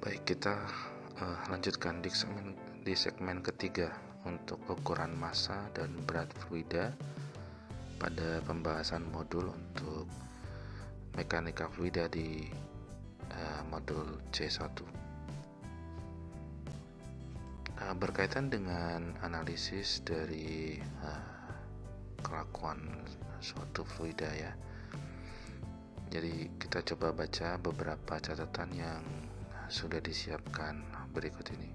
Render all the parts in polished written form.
Baik, kita lanjutkan di segmen ketiga untuk ukuran massa dan berat fluida pada pembahasan modul untuk mekanika fluida di modul C1. Berkaitan dengan analisis dari kelakuan suatu fluida ya. Jadi kita coba baca beberapa catatan yang sudah disiapkan berikut ini.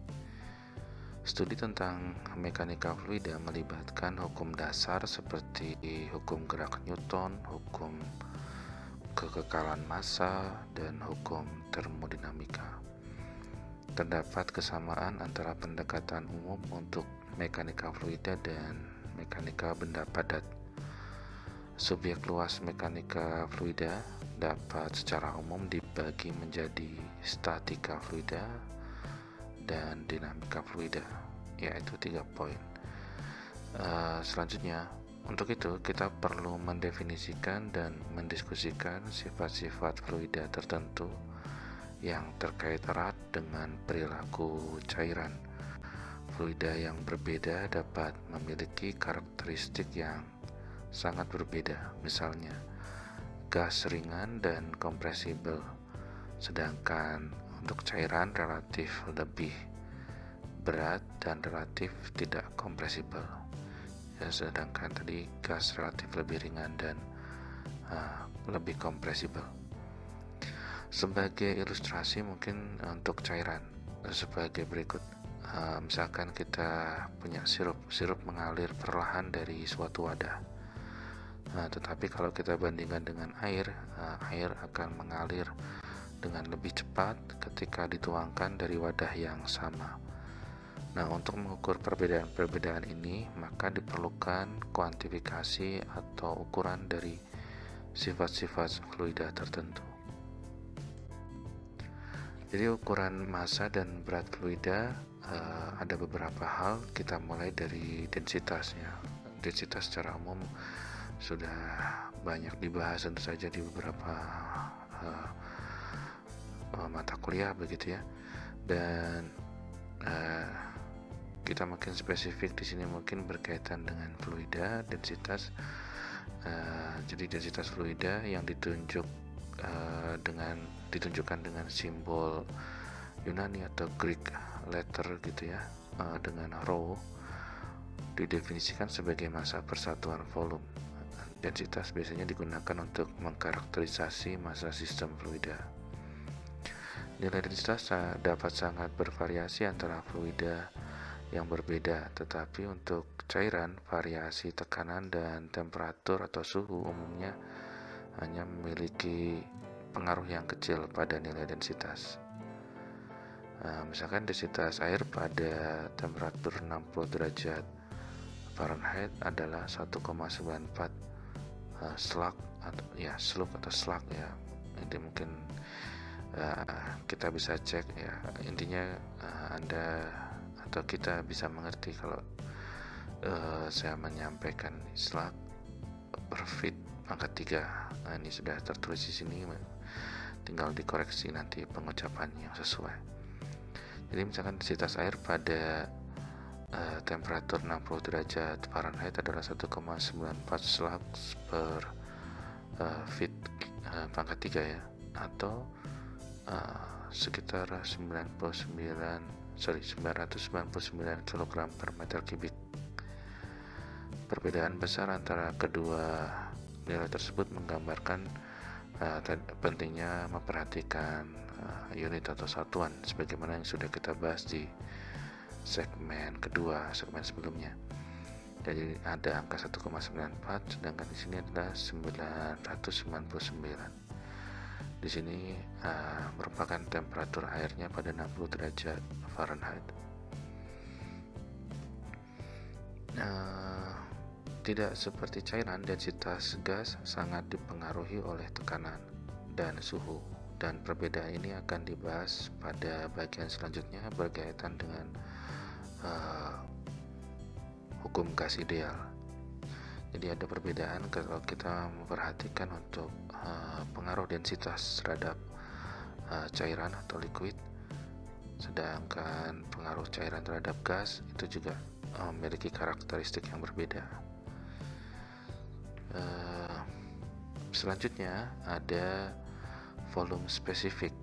Studi tentang mekanika fluida melibatkan hukum dasar seperti hukum gerak Newton, hukum kekekalan massa, dan hukum termodinamika. Terdapat kesamaan antara pendekatan umum untuk mekanika fluida dan mekanika benda padat. Subjek luas mekanika fluida dapat secara umum dibagi menjadi statika fluida dan dinamika fluida, yaitu 3 poin. Selanjutnya, untuk itu kita perlu mendefinisikan dan mendiskusikan sifat-sifat fluida tertentu yang terkait erat dengan perilaku cairan. Fluida yang berbeda dapat memiliki karakteristik yang sangat berbeda, misalnya gas ringan dan kompresibel, sedangkan untuk cairan relatif lebih berat dan relatif tidak kompresibel. Ya, sedangkan tadi gas relatif lebih ringan dan lebih kompresibel. Sebagai ilustrasi mungkin untuk cairan sebagai berikut. Misalkan kita punya sirup mengalir perlahan dari suatu wadah. Tetapi kalau kita bandingkan dengan air akan mengalir dengan lebih cepat ketika dituangkan dari wadah yang sama. Nah, untuk mengukur perbedaan ini, maka diperlukan kuantifikasi atau ukuran dari sifat-sifat fluida tertentu. Jadi ukuran massa dan berat fluida ada beberapa hal. Kita mulai dari densitasnya. Densitas secara umum sudah banyak dibahas tentu saja di beberapa mata kuliah begitu ya, dan kita makin spesifik di sini mungkin berkaitan dengan fluida densitas. Jadi densitas fluida yang ditunjukkan dengan simbol Yunani atau Greek letter gitu ya, dengan rho, didefinisikan sebagai massa persatuan volume. Densitas biasanya digunakan untuk mengkarakterisasi massa sistem fluida. Nilai densitas dapat sangat bervariasi antara fluida yang berbeda, tetapi untuk cairan, variasi tekanan dan temperatur atau suhu umumnya hanya memiliki pengaruh yang kecil pada nilai densitas. Misalkan densitas air pada temperatur 60 derajat Fahrenheit adalah 1,94 slug atau slug ya. Ini mungkin kita bisa cek ya. Intinya Anda atau kita bisa mengerti kalau saya menyampaikan slug per feet pangkat 3. Nah, ini sudah tertulis di sini, tinggal dikoreksi nanti pengucapannya yang sesuai. Jadi misalkan densitas air pada temperatur 60 derajat Fahrenheit adalah 1,94 slugs per feet pangkat 3 ya, atau sekitar 999 kg per meter kubik. Perbedaan besar antara kedua nilai tersebut menggambarkan pentingnya memperhatikan unit atau satuan sebagaimana yang sudah kita bahas di segmen sebelumnya. Jadi ada angka 1,94, sedangkan di sini adalah 999. Di sini merupakan temperatur airnya pada 60 derajat Fahrenheit. Tidak seperti cairan, densitas gas sangat dipengaruhi oleh tekanan dan suhu, dan perbedaan ini akan dibahas pada bagian selanjutnya berkaitan dengan hukum gas ideal. Jadi ada perbedaan kalau kita memperhatikan untuk pengaruh densitas terhadap cairan atau liquid sedangkan pengaruh cairan terhadap gas itu juga memiliki karakteristik yang berbeda. Selanjutnya ada volume spesifik,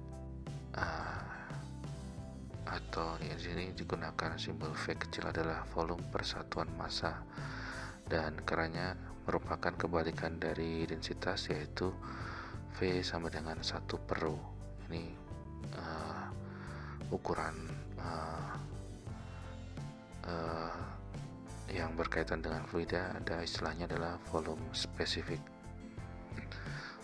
atau di sini digunakan simbol V kecil adalah volume persatuan massa, dan keranya merupakan kebalikan dari densitas, yaitu V sama dengan 1/ρ. Ini ukuran yang berkaitan dengan fluida, ada istilahnya adalah volume spesifik.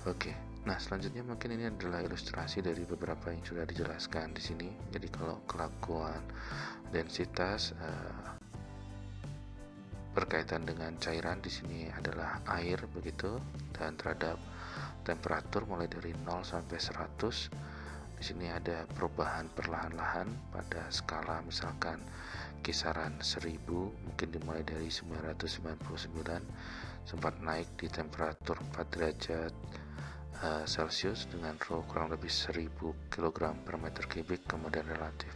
Oke, nah selanjutnya mungkin ini adalah ilustrasi dari beberapa yang sudah dijelaskan di sini. Jadi kalau kelakuan densitas berkaitan dengan cairan di sini adalah air begitu, dan terhadap temperatur mulai dari 0 sampai 100. Di sini ada perubahan perlahan-lahan pada skala, misalkan kisaran 1000, mungkin dimulai dari 999 sempat naik di temperatur 4 derajat Celcius dengan rho kurang lebih 1000 kg per meter kubik, kemudian relatif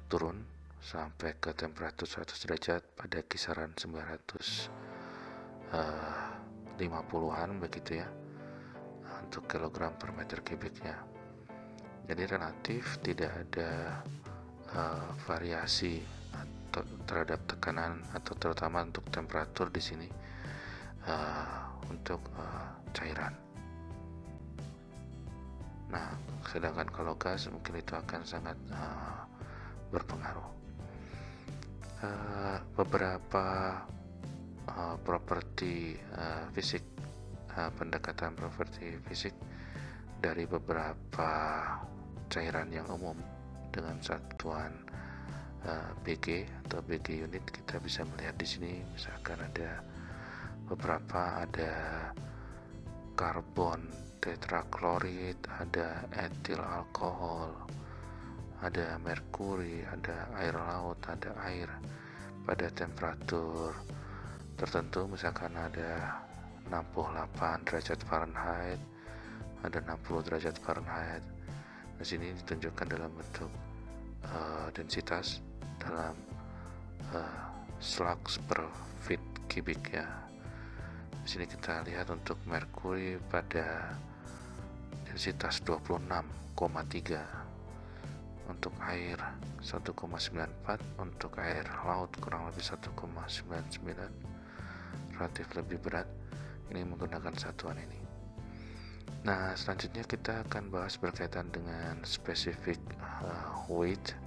turun sampai ke temperatur 100 derajat pada kisaran 950-an begitu ya untuk kilogram per meter kubiknya. Jadi relatif tidak ada variasi terhadap tekanan, atau terutama untuk temperatur di sini untuk cairan. Nah, sedangkan kalau gas mungkin itu akan sangat berpengaruh. Beberapa properti fisik, pendekatan properti fisik dari beberapa cairan yang umum dengan satuan BG atau BG unit, kita bisa melihat di sini. Misalkan ada beberapa, ada karbon tetraklorid, ada etil alkohol, ada merkuri, ada air laut, ada air pada temperatur tertentu, misalkan ada 68 derajat Fahrenheit, ada 60 derajat Fahrenheit. Di sini ditunjukkan dalam bentuk densitas dalam slugs per feet kubik ya. Di sini kita lihat untuk merkuri pada densitas 26,3, untuk air 1,94, untuk air laut kurang lebih 1,99, relatif lebih berat. Ini menggunakan satuan ini. Nah, selanjutnya kita akan bahas berkaitan dengan specific weight.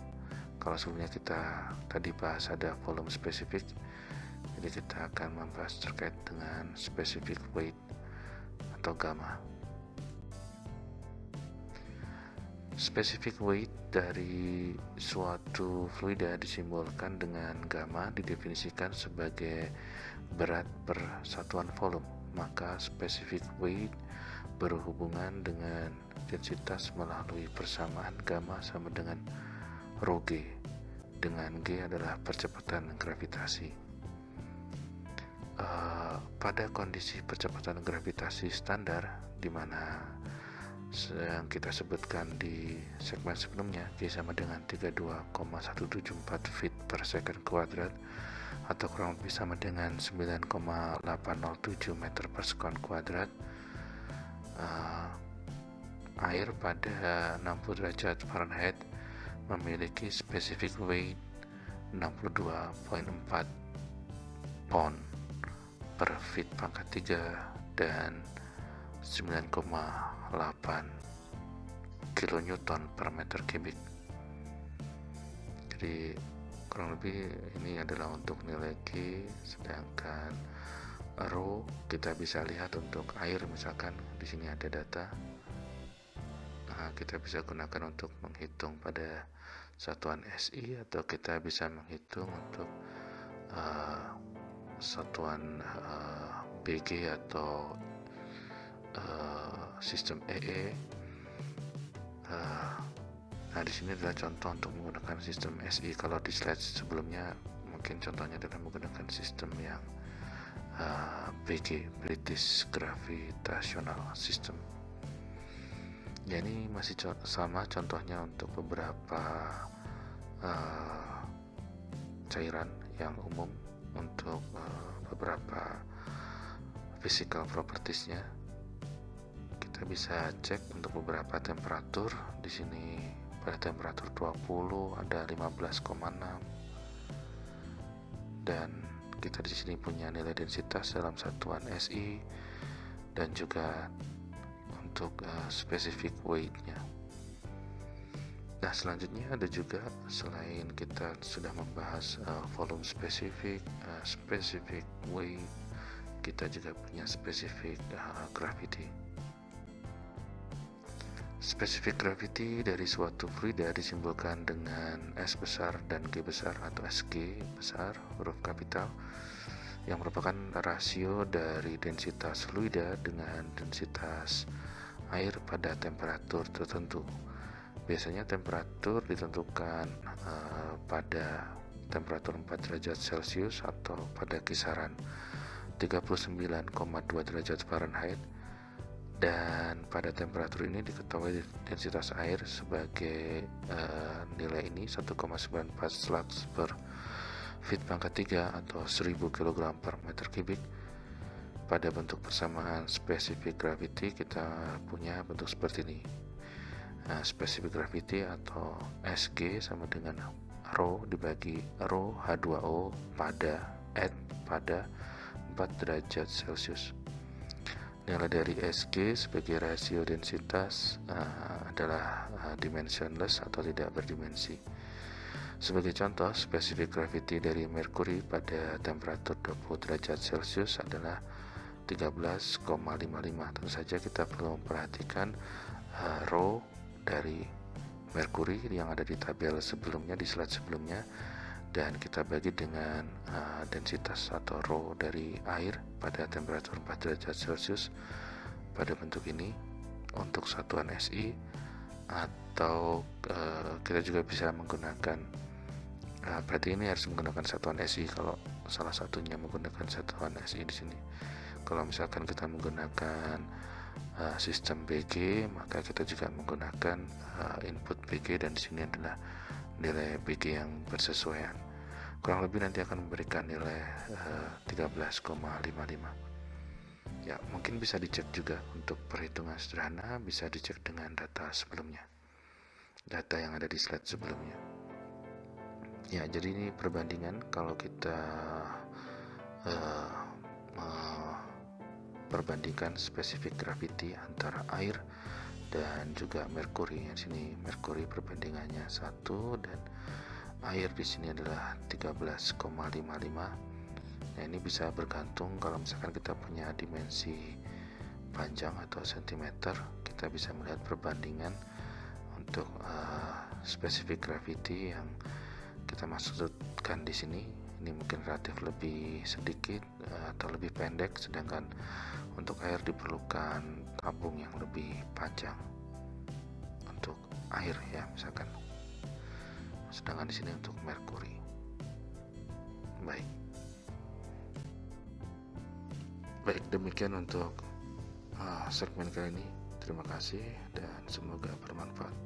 Kalau sebelumnya kita tadi bahas ada volume spesifik, jadi kita akan membahas terkait dengan specific weight atau gamma. Specific weight dari suatu fluida disimbolkan dengan gamma, didefinisikan sebagai berat per satuan volume. Maka specific weight berhubungan dengan densitas melalui persamaan gamma sama dengan rho g, dengan g adalah percepatan gravitasi. Pada kondisi percepatan gravitasi standar, di mana yang kita sebutkan di segmen sebelumnya, G sama dengan 32,174 feet per second kuadrat, atau kurang lebih sama dengan 9,807 meter per sekon kuadrat. Air pada 60 derajat Fahrenheit memiliki specific weight 62,4 pound per feet pangkat 3 dan 9,8 kilonewton per meter kubik. Jadi kurang lebih ini adalah untuk nilai G, sedangkan rho kita bisa lihat untuk air, misalkan di sini ada data. Kita bisa gunakan untuk menghitung pada satuan SI, atau kita bisa menghitung untuk satuan BG atau sistem EE. Nah, di sini adalah contoh untuk menggunakan sistem SI. Kalau di slide sebelumnya mungkin contohnya adalah menggunakan sistem yang BG, British Gravitational System. Ya, ini masih sama contohnya untuk beberapa uh, cairan yang umum untuk beberapa physical propertiesnya. Kita bisa cek untuk beberapa temperatur. Di sini pada temperatur 20 ada 15,6, dan kita di sini punya nilai densitas dalam satuan SI dan juga untuk specific weight-nya. Nah, selanjutnya ada juga, selain kita sudah membahas volume spesifik, specific weight, kita juga punya specific gravity. Specific gravity dari suatu fluida disimbolkan dengan S besar dan G besar atau SG besar huruf kapital, yang merupakan rasio dari densitas fluida dengan densitas air pada temperatur tertentu. Biasanya temperatur ditentukan pada temperatur 4 derajat Celcius atau pada kisaran 39,2 derajat Fahrenheit, dan pada temperatur ini diketahui densitas air sebagai nilai ini 1,94 slugs per feet pangkat 3 atau 1000 kg per meter kubik. Pada bentuk persamaan specific gravity kita punya bentuk seperti ini. Specific gravity atau SG sama dengan rho dibagi rho H2O pada pada 4 derajat Celcius. Nilai dari SG sebagai rasio densitas adalah dimensionless atau tidak berdimensi. Sebagai contoh, specific gravity dari merkuri pada temperatur 20 derajat Celcius adalah 13,55. Tentu saja kita perlu memperhatikan rho dari merkuri yang ada di tabel sebelumnya, di slide sebelumnya, dan kita bagi dengan densitas atau rho dari air pada temperatur 4 derajat Celcius pada bentuk ini untuk satuan SI, atau kita juga bisa menggunakan berarti ini harus menggunakan satuan SI kalau salah satunya menggunakan satuan SI di sini. Kalau misalkan kita menggunakan sistem BG, maka kita juga menggunakan input BG, dan di sini adalah nilai BG yang bersesuaian. Kurang lebih nanti akan memberikan nilai 13,55. Ya, mungkin bisa dicek juga untuk perhitungan sederhana, bisa dicek dengan data sebelumnya, data yang ada di slide sebelumnya. Ya, jadi ini perbandingan kalau kita perbandingkan spesifik gravity antara air dan juga merkuri. Di sini merkuri perbandingannya 1 dan air di sini adalah 13,55. Nah, ini bisa bergantung kalau misalkan kita punya dimensi panjang atau sentimeter, kita bisa melihat perbandingan untuk spesifik gravity yang kita maksudkan di sini. Ini mungkin relatif lebih sedikit atau lebih pendek, sedangkan untuk air diperlukan tabung yang lebih panjang untuk air ya misalkan. Sedangkan di sini untuk merkuri. Baik, demikian untuk segmen kali ini. Terima kasih dan semoga bermanfaat.